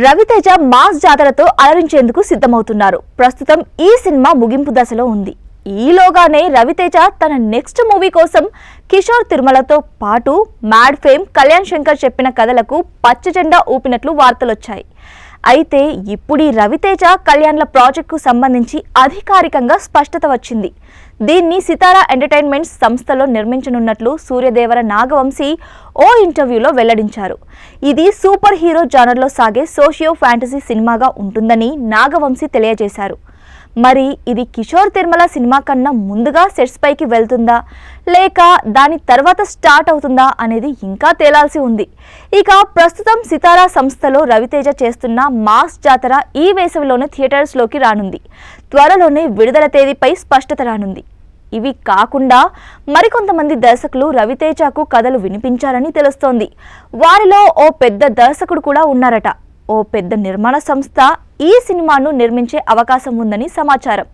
Raviteja mass జాతరతో అలరించేందుకు సిద్ధమవుతున్నారు. ప్రస్తుతం ఈ సినిమా ముగింపు దశలో ఉంది. ఈలోగానే రవితేజ తన నెక్స్ట్ మూవీ కోసం కిషోర్ తిరుమలతో పాటు మ్యాడ్ ఫేమ్ కళ్యాణ్ శంకర్ చెప్పిన కథలకు పచ్చ జెండా ఊపినట్లు వార్తలొచ్చాయి. అయితే ఇప్పుడు ఈ రవితేజ కళ్యాణ్ల ప్రాజెక్టుకు సంబంధించి అధికారికంగా స్పష్టత వచ్చింది. దీన్ని సితారా ఎంటర్టైన్మెంట్స్ సంస్థలో నిర్మించనున్నట్లు సూర్యదేవర నాగవంశీ ఓ ఇంటర్వ్యూలో వెల్లడించారు. ఇది సూపర్ హీరో జానర్లో సాగే సోషియో ఫ్యాంటసీ సినిమాగా ఉంటుందని నాగవంశీ తెలియజేశారు. మరి ఇది కిషోర్ తిరుమల సినిమా కన్నా ముందుగా సెట్స్ పైకి వెళ్తుందా లేక దాని తర్వాత స్టార్ట్ అవుతుందా అనేది ఇంకా తేలాల్సి ఉంది. ఇక ప్రస్తుతం సితారా సంస్థలో రవితేజ చేస్తున్న మాస్ జాతర ఈ వేసవిలోనే థియేటర్స్లోకి రానుంది. త్వరలోనే విడుదల తేదీపై స్పష్టత రానుంది. ఇవి కాకుండా మరికొంతమంది దర్శకులు రవితేజకు కథలు వినిపించారని తెలుస్తోంది. వారిలో ఓ పెద్ద దర్శకుడు కూడా ఉన్నారట. ఓ పెద్ద నిర్మాణ సంస్థ ఈ సినిమాను నిర్మించే అవకాశం ఉందని సమాచారం.